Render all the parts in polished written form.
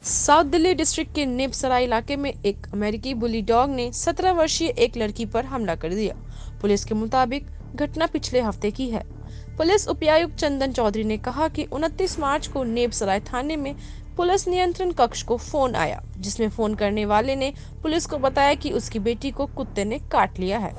South Delhi district के नेपसराय इलाके में एक अमेरिकी बुली डॉग ने 17 वर्षीय एक लड़की पर हमला कर दिया। पुलिस के मुताबिक घटना पिछले हफ्ते की है। पुलिस उपायुक्त चंदन चौधरी ने कहा कि 29 मार्च को नेपसराय थाने में पुलिस नियंत्रण कक्ष को फोन आया, जिसमें फोन करने वाले ने पुलिस को बताया कि उसकी बेटी को कुत्ते ने काट लिया है।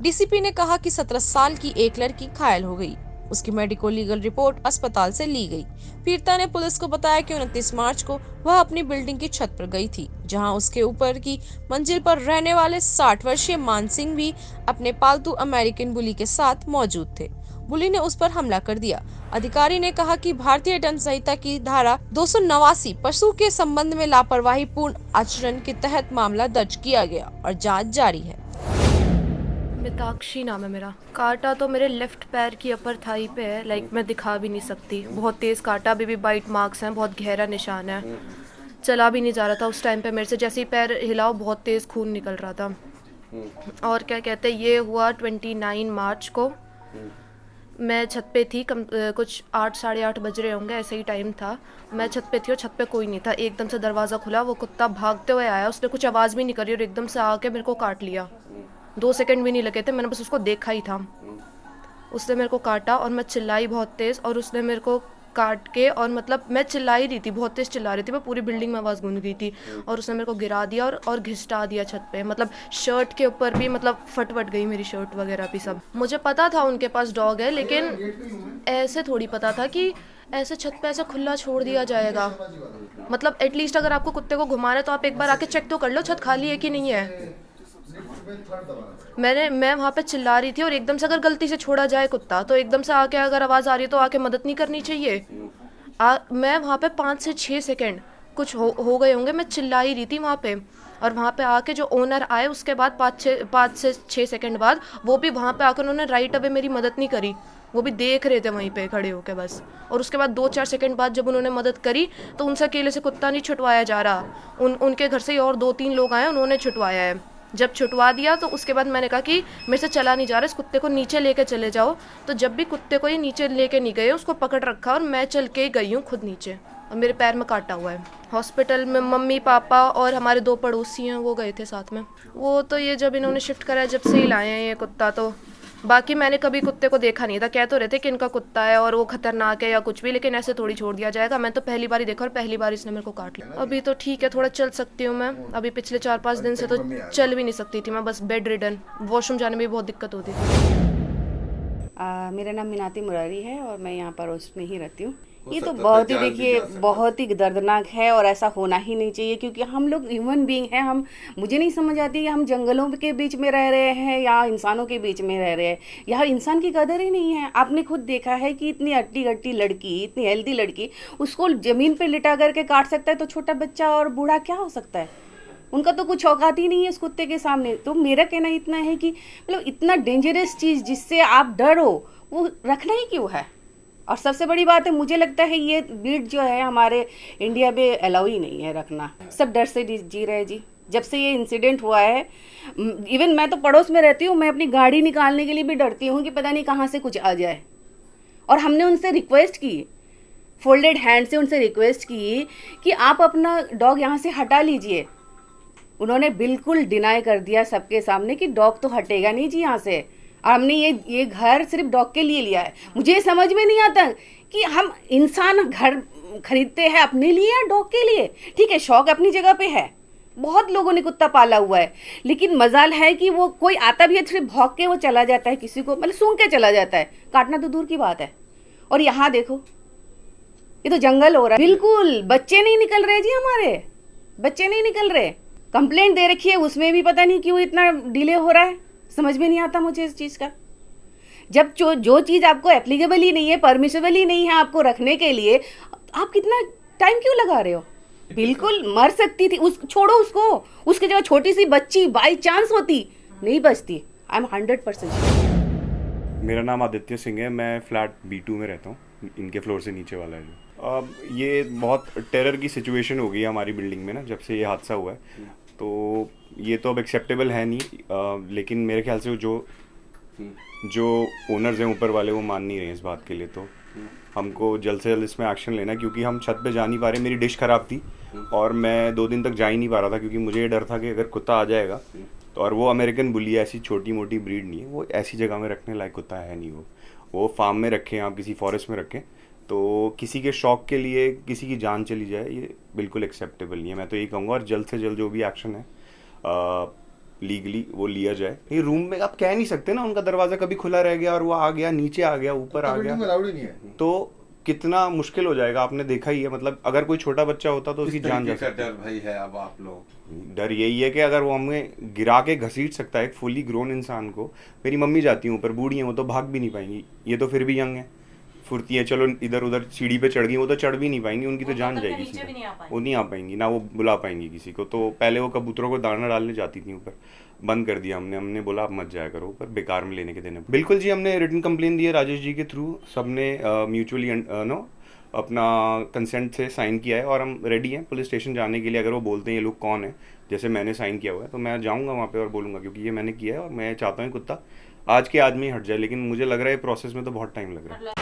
डीसीपी ने कहा कि 17 साल की एक लड़की घायल हो गई। उसकी मेडिको लीगल रिपोर्ट अस्पताल से ली गई। पीड़िता ने पुलिस को बताया कि 29 मार्च को वह अपनी बिल्डिंग की छत पर गई थी, जहां उसके ऊपर की मंजिल पर रहने वाले 60 वर्षीय मान सिंह भी अपने पालतू अमेरिकन बुली के साथ मौजूद थे। बुली ने उस पर हमला कर दिया। अधिकारी ने कहा कि भारतीय दंड संहिता की धारा 289 पशु के संबंध में लापरवाही पूर्ण आचरण के तहत मामला दर्ज किया गया और जाँच जारी है। मिताक्षी नाम है मेरा। काटा तो मेरे लेफ्ट पैर की अपर थाई पे है, लाइक मैं दिखा भी नहीं सकती। बहुत तेज़ काटा, अभी भी बाइट मार्क्स हैं, बहुत गहरा निशान है। चला भी नहीं जा रहा था उस टाइम पे मेरे से, जैसे ही पैर हिलाओ बहुत तेज़ खून निकल रहा था। और क्या कहते हैं, ये हुआ 29 मार्च को। मैं छत पे थी, कुछ 8 साढ़े 8 बज रहे होंगे, ऐसे ही टाइम था। मैं छत पे थी और छत पे कोई नहीं था। एकदम से दरवाज़ा खुला, वो कुत्ता भागते हुए आया, उसने कुछ आवाज़ भी नहीं करी और एकदम से आके मेरे को काट लिया। 2 सेकंड भी नहीं लगे थे, मैंने बस उसको देखा ही था। उसने मेरे को काटा और मैं चिल्लाई बहुत तेज़, और उसने मेरे को काट के, और मतलब मैं चिल्ला ही रही थी, बहुत तेज़ चिल्ला रही थी मैं, पूरी बिल्डिंग में आवाज़ गूंज गई थी। और उसने मेरे को गिरा दिया और घिसटा दिया छत पे। मतलब शर्ट के ऊपर भी, मतलब फट गई मेरी शर्ट वगैरह भी सब। मुझे पता था उनके पास डॉग है, लेकिन ऐसे थोड़ी पता था कि ऐसे छत पे ऐसे खुला छोड़ दिया जाएगा। मतलब एटलीस्ट अगर आपको कुत्ते को घुमाना है तो आप एक बार आके चेक तो कर लो छत खाली है कि नहीं है। मैं वहाँ पे चिल्ला रही थी, और एकदम से अगर गलती से छोड़ा जाए कुत्ता, तो एकदम से आके अगर आवाज़ आ रही है तो आके मदद नहीं करनी चाहिए। मैं वहाँ पे 5 से 6 सेकंड कुछ हो गए होंगे, मैं चिल्ला ही रही थी वहाँ पे। और वहाँ पे आके जो ओनर आए, उसके बाद 5 से 6 सेकंड बाद वो भी वहाँ पे आकर उन्होंने राइट अवे मेरी मदद नहीं करी। वो भी देख रहे थे वहीं पे खड़े होके बस। और उसके बाद 2-4 सेकंड बाद जब उन्होंने मदद करी, तो उनसे अकेले से कुत्ता नहीं छुटवाया जा रहा। उनके घर से ही और 2-3 लोग आए, उन्होंने छुटवाया है। जब छुटवा दिया तो उसके बाद मैंने कहा कि मेरे से चला नहीं जा रहा, इस कुत्ते को नीचे लेके चले जाओ। तो जब भी कुत्ते को ये नीचे लेके नहीं गए, उसको पकड़ रखा और मैं चल के गई हूँ खुद नीचे, और मेरे पैर में काटा हुआ है। हॉस्पिटल में मम्मी पापा और हमारे 2 पड़ोसी हैं, वो गए थे साथ में। वो तो ये जब इन्होंने शिफ्ट करा है, जब से ही लाए हैं ये कुत्ता। तो बाकी मैंने कभी कुत्ते को देखा नहीं था। कह तो रहे थे कि इनका कुत्ता है और वो खतरनाक है या कुछ भी, लेकिन ऐसे थोड़ी छोड़ दिया जाएगा। मैं तो पहली बार ही देखा और पहली बार इसने मेरे को काट लिया। अभी तो ठीक है, थोड़ा चल सकती हूँ मैं। अभी पिछले 4-5 दिन से तो चल भी नहीं सकती थी मैं, बस बेड रिडन। वॉशरूम जाने में भी बहुत दिक्कत होती थी। मेरा नाम मीनाती मुरारी है और मैं यहाँ पड़ोस में ही रहती हूँ। ये तो बहुत ही, देखिए, बहुत ही दर्दनाक है और ऐसा होना ही नहीं चाहिए, क्योंकि हम लोग ह्यूमन बीइंग हैं। हम, मुझे नहीं समझ आती कि हम जंगलों के बीच में रह रहे हैं या इंसानों के बीच में रह रहे हैं। यहाँ इंसान की कदर ही नहीं है। आपने खुद देखा है कि इतनी हट्टी गट्टी लड़की, इतनी हेल्दी लड़की, उसको ज़मीन पर लिटा करके काट सकता है, तो छोटा बच्चा और बूढ़ा क्या हो सकता है? उनका तो कुछ औकात ही नहीं है इस कुत्ते के सामने। तो मेरा कहना इतना है कि मतलब इतना डेंजरस चीज़ जिससे आप डरो, वो रखना ही क्यों है? और सबसे बड़ी बात है, मुझे लगता है ये ब्रीड जो है हमारे इंडिया में अलाउ ही नहीं है रखना। सब डर से जी रहे जी। जब से ये इंसिडेंट हुआ है, इवन मैं तो पड़ोस में रहती हूँ, मैं अपनी गाड़ी निकालने के लिए भी डरती हूँ कि पता नहीं कहाँ से कुछ आ जाए। और हमने उनसे रिक्वेस्ट की, फोल्डेड हैंड से उनसे रिक्वेस्ट की कि आप अपना डॉग यहाँ से हटा लीजिए। उन्होंने बिल्कुल डिनाई कर दिया सबके सामने कि डॉग तो हटेगा नहीं जी यहाँ से। और हमने ये घर सिर्फ डॉग के लिए लिया है। मुझे ये समझ में नहीं आता कि हम इंसान घर खरीदते हैं अपने लिए या डॉग के लिए। ठीक है, शौक अपनी जगह पे है, बहुत लोगों ने कुत्ता पाला हुआ है, लेकिन मजाल है कि वो कोई आता भी है, सिर्फ भौंक के वो चला जाता है, किसी को मतलब सूंघ के चला जाता है, काटना तो दूर की बात है। और यहाँ देखो, ये तो जंगल हो रहा है। बिल्कुल बच्चे नहीं निकल रहे जी, हमारे बच्चे नहीं निकल रहे। कंप्लेंट दे रखी है, उसमें भी पता नहीं क्यों इतना डिले हो रहा है। समझ में नहीं आता मुझे इस चीज़ का। जब जो चीज़ आपको एप्लीकेबल ही नहीं है, परमिसेबल ही नहीं है आपको रखने के लिए, आप कितना टाइम क्यों लगा रहे हो? बिल्कुल मर सकती थी, छोड़ो उसको, उसकी जगह छोटी सी बच्ची बाई चांस होती, नहीं बचती। I am 100%। मेरा नाम आदित्य सिंह है, मैं फ्लैट B2 में रहता हूँ, इनके फ्लोर से नीचे वाला है जो। अब ये बहुत टेरर की सिचुएशन हो गई है हमारी बिल्डिंग में ना, जब से ये हादसा हुआ है। तो ये तो अब एक्सेप्टेबल है नहीं, लेकिन मेरे ख्याल से जो ओनर्स हैं ऊपर वाले, वो मान नहीं रहे हैं इस बात के लिए। तो हमको जल्द से जल्द इसमें एक्शन लेना है, क्योंकि हम छत पे जा नहीं पा रहे। मेरी डिश ख़राब थी और मैं 2 दिन तक जा ही नहीं पा रहा था, क्योंकि मुझे ये डर था कि अगर कुत्ता आ जाएगा तो, और वो अमेरिकन बुली है, ऐसी छोटी मोटी ब्रीड नहीं है, वो ऐसी जगह में रखने लायक कुत्ता है नहीं। वो फार्म में रखें आप, किसी फॉरेस्ट में रखें, तो किसी के शौक के लिए किसी की जान चली जाए, ये बिल्कुल एक्सेप्टेबल नहीं है। मैं तो यही कहूँगा, और जल्द से जल्द जो भी एक्शन है लीगली वो लिया जाए। ये रूम में आप कह नहीं सकते ना, उनका दरवाज़ा कभी खुला रह गया और वो आ गया, नीचे आ गया, ऊपर आ गया, तो कितना मुश्किल हो जाएगा। आपने देखा ही है, मतलब अगर कोई छोटा बच्चा होता तो उसकी जान जा सकती है। डर भाई है अब आप लोग? डर यही है कि अगर वो हमें गिरा के घसीट सकता है एक फुली ग्रोन इंसान को। मेरी मम्मी जाती हैं ऊपर, बूढ़ी हैं, वो तो भाग भी नहीं पाएंगी। ये तो फिर भी यंग है, फुर्ती है, चलो इधर उधर सीढ़ी पे चढ़ गई, वो तो चढ़ भी नहीं पाएंगी, उनकी तो जान जाएगी। वो नहीं आ पाएंगी ना, वो बुला पाएंगी किसी को। तो पहले वो कबूतरों को दाना डालने जाती थी ऊपर, बंद कर दिया हमने बोला आप मत जाया करो ऊपर, बेकार में लेने के देने। बिल्कुल जी, हमने रिटन कंप्लेन दी है राजेश जी के थ्रू, सबने म्यूचुअली अपना कंसेंट से साइन किया है, और हम रेडी हैं पुलिस स्टेशन जाने के लिए। अगर वो बोलते हैं ये लोग कौन है, जैसे मैंने साइन किया हुआ है, तो मैं जाऊँगा वहाँ पे और बोलूँगा, क्योंकि ये मैंने किया है और मैं चाहता हूँ कुत्ता आज के आज में ही हट जाए। लेकिन मुझे लग रहा है प्रोसेस में तो बहुत टाइम लग रहा है।